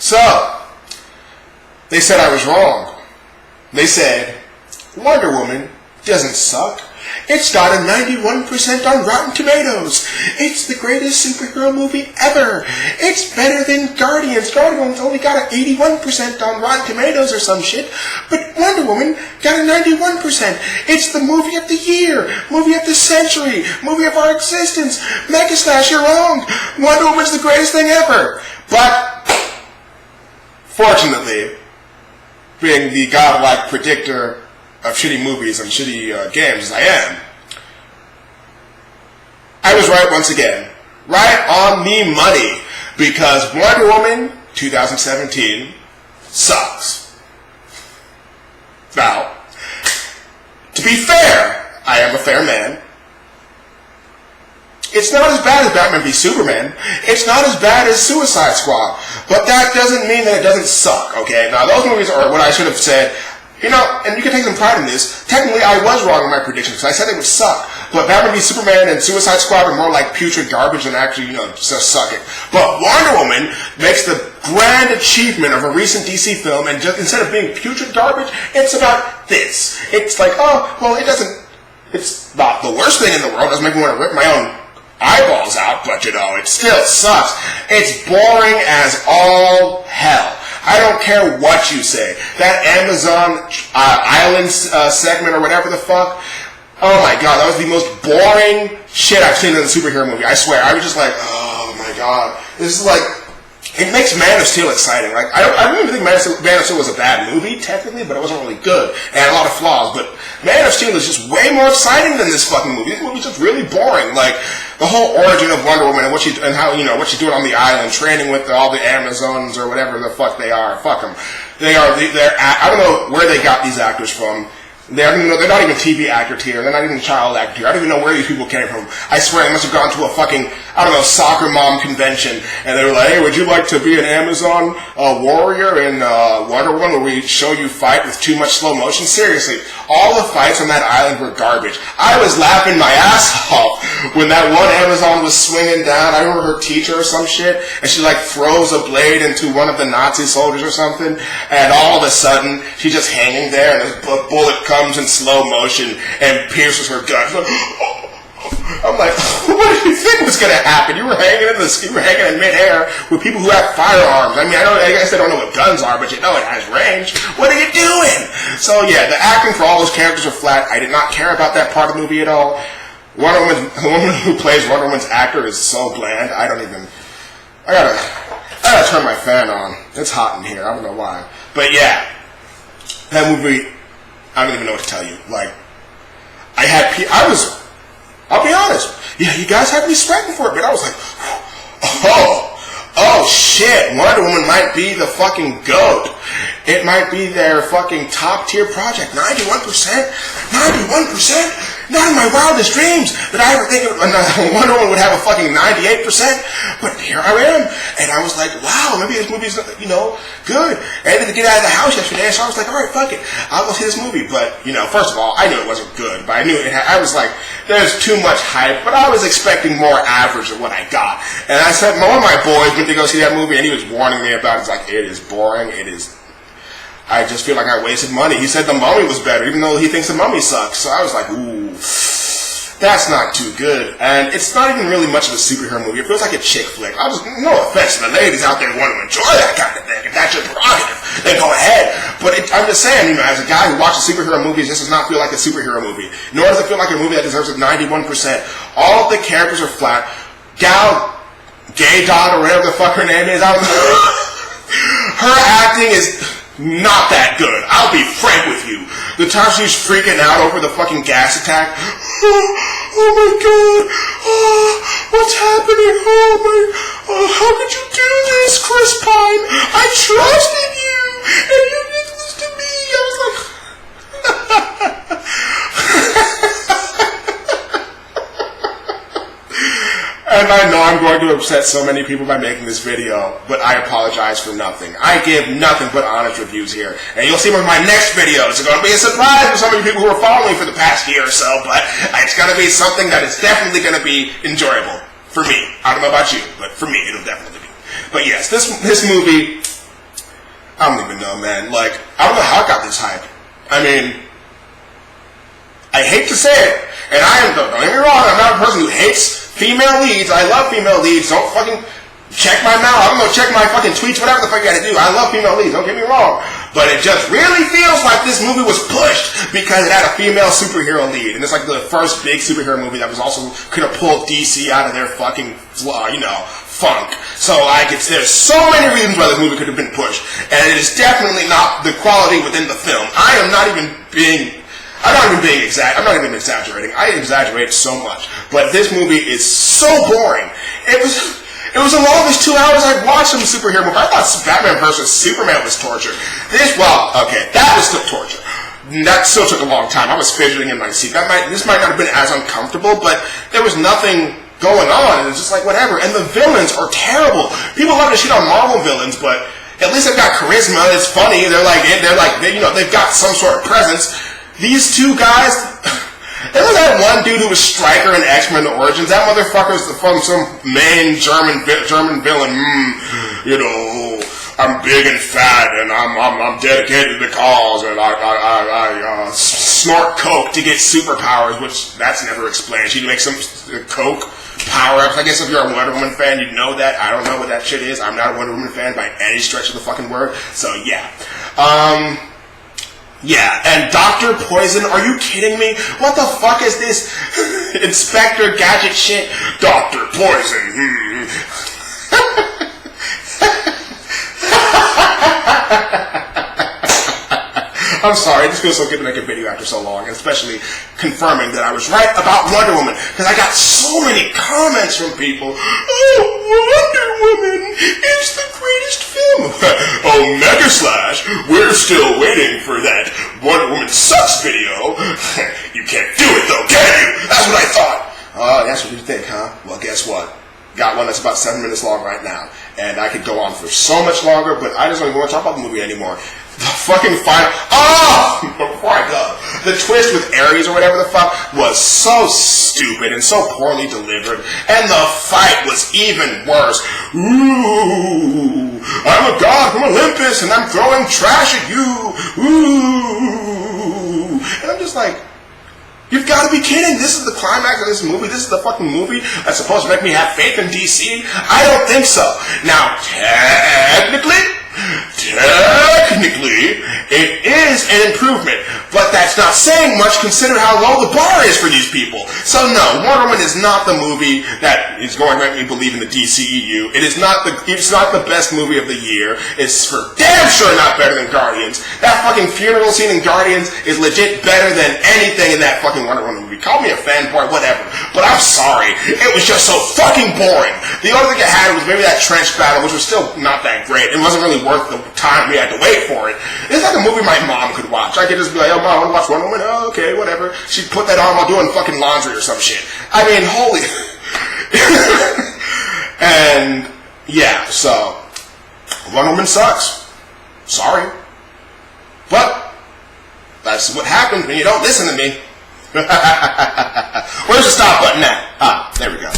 So, they said I was wrong. They said, Wonder Woman doesn't suck. It's got a 91% on Rotten Tomatoes. It's the greatest superhero movie ever. It's better than Guardians. Guardians only got an 81% on Rotten Tomatoes or some shit. But Wonder Woman got a 91%. It's the movie of the year, movie of the century, movie of our existence. Mega Slash, you're wrong. Wonder Woman's the greatest thing ever. But, fortunately, being the godlike predictor of shitty movies and shitty games as I am, I was right once again. Right on the money. Because Wonder Woman 2017 sucks. Now, to be fair, I am a fair man. It's not as bad as Batman v Superman. It's not as bad as Suicide Squad. But that doesn't mean that it doesn't suck, okay? Now, those movies are what I should have said. You know, and you can take some pride in this. Technically, I was wrong in my predictions, because I said they would suck. But Batman v Superman and Suicide Squad are more like putrid garbage than actually, just sucking. But Wonder Woman makes the grand achievement of a recent DC film, and just instead of being putrid garbage, it's about this. It's like, oh, well, it's not the worst thing in the world. It doesn't make me want to rip my own eyeballs out, but it still sucks. It's boring as all hell. I don't care what you say. That Amazon island segment or whatever the fuck, oh my god, that was the most boring shit I've seen in a superhero movie. I swear. I was just like, oh my god. This is like, it makes Man of Steel exciting. Like, I don't even think Man of Steel was a bad movie, technically, but it wasn't really good. It had a lot of flaws, but Man of Steel is just way more exciting than this fucking movie. This movie's just really boring. Like, the whole origin of Wonder Woman and what she's doing on the island, training with all the Amazons or whatever the fuck they are. Fuck them. They're I don't know where they got these actors from. They're not even TV actors here. They're not even child actors here. I don't even know where these people came from. I swear they must have gone to a fucking, soccer mom convention. And they were like, hey, would you like to be an Amazon warrior in Wonder Woman where we show you fight with too much slow motion? Seriously, all the fights on that island were garbage. I was laughing my ass off when that one Amazon was swinging down. I remember her teacher or some shit, and she like throws a blade into one of the Nazi soldiers or something, and all of a sudden, she's just hanging there, and a bullet comes in slow motion and pierces her gut. I'm like, what did you think was going to happen? You were hanging in midair with people who have firearms. I mean, I guess they don't know what guns are, but it has range. What are you doing? So yeah, the acting for all those characters are flat. I did not care about that part of the movie at all. The woman who plays Wonder Woman's actor is so bland. I gotta turn my fan on. It's hot in here. I don't know why. But yeah, that movie, I don't even know what to tell you. Like, I'll be honest. Yeah, you guys had me sweating for it, but I was like, oh shit, Wonder Woman might be the fucking GOAT. It might be their fucking top tier project. 91%? 91%? Not in my wildest dreams did I ever think Wonder Woman would have a fucking 98%. But here I am. And I was like, wow, maybe this movie's, good. I had to get out of the house yesterday, so I was like, alright, fuck it. I'll go see this movie. But, first of all, I knew it wasn't good. But I knew I was like, there's too much hype. But I was expecting more average than what I got. And I said, one of my boys went to go see that movie, and he was warning me about it. He's like, it is boring. I just feel like I wasted money. He said The Mummy was better, even though he thinks The Mummy sucks. So I was like, ooh, that's not too good. And it's not even really much of a superhero movie. It feels like a chick flick. No offense to the ladies out there who want to enjoy that kind of thing. If that's your prerogative, then go ahead. But I'm just saying, as a guy who watches superhero movies, this does not feel like a superhero movie. Nor does it feel like a movie that deserves a 91%. All of the characters are flat. Gay Dot, or whatever the fuck her name is, her acting is not that good. I'll be frank with you. The time she's freaking out over the fucking gas attack. Oh my god. What's happening? How could you do this, Chris Pine? I trusted you, and you did this to me. I was like... And I know I'm going to upset so many people by making this video, but I apologize for nothing. I give nothing but honest reviews here. And you'll see with my next videos. It's going to be a surprise for some of you people who are following me for the past year or so, but it's going to be something that is definitely going to be enjoyable for me. I don't know about you, but for me, it'll definitely be. But yes, this movie, I don't even know, man. Like, I don't know how it got this hype. I mean, I hate to say it, and don't get me wrong, I'm not a person who hates female leads. I love female leads. Don't fucking check my mouth. I'm gonna check my fucking tweets, whatever the fuck you gotta do. I love female leads, don't get me wrong. But it just really feels like this movie was pushed because it had a female superhero lead. And it's like the first big superhero movie that was also could have pulled DC out of their fucking, funk. So there's so many reasons why this movie could have been pushed. And it is definitely not the quality within the film. I'm not even exaggerating. I exaggerate so much. But this movie is so boring. It was the longest 2 hours I've watched some superhero movie. I thought Batman vs. Superman was torture. That was still torture. That still took a long time. I was fidgeting in my seat. This might not have been as uncomfortable, but there was nothing going on. It was just like whatever. And the villains are terrible. People love to shit on Marvel villains, but at least they've got charisma. It's funny. They've got some sort of presence. These two guys. There was that one dude who was Stryker in X-Men Origins. That motherfucker's from some main German villain. I'm big and fat, and I'm dedicated to the cause, and I snort coke to get superpowers, which that's never explained. She makes some coke power-ups. I guess if you're a Wonder Woman fan, you'd know that. I don't know what that shit is. I'm not a Wonder Woman fan by any stretch of the fucking word. So yeah. Yeah, and Dr. Poison, are you kidding me? What the fuck is this Inspector Gadget shit? Dr. Poison. I'm sorry, this feels so good to make a video after so long, and especially confirming that I was right about Wonder Woman, because I got so many comments from people. Oh, Wonder Woman is the greatest film. Oh, Mega Slash, we're still waiting for that Wonder Woman sucks video. You can't do it though, can you? That's what I thought. Oh, that's what you think, huh? Well, guess what? Got one that's about 7 minutes long right now, and I could go on for so much longer, but I just don't even want to talk about the movie anymore. The fucking final... Before I go, the twist with Ares or whatever the fuck was so stupid and so poorly delivered, and the fight was even worse. Ooh, I'm a god from Olympus, and I'm throwing trash at you. Ooh. And I'm just like... You've got to be kidding. This is the climax of this movie. This is the fucking movie that's supposed to make me have faith in DC? I don't think so. Now, technically, it is an improvement, but that's not saying much considering how low the bar is for these people. So no, Wonder Woman is not the movie that is going to make me believe in the DCEU. It's not the best movie of the year. It's for damn sure not better than Guardians. That fucking funeral scene in Guardians is legit better than anything in that fucking Wonder Woman movie. Call me a fanboy, whatever, but I'm sorry. It was just so fucking boring. The only thing it had was maybe that trench battle, which was still not that great. It wasn't really worth the time we had to wait for it. It's like a movie my mom could watch. I could just be like, oh, Mom, I want to watch Wonder Woman. Oh, okay, whatever. She'd put that on while doing fucking laundry or some shit. I mean, holy... And, yeah, so... Wonder Woman sucks. Sorry. But, that's what happens when you don't listen to me. Where's the stop button at? Ah, there we go.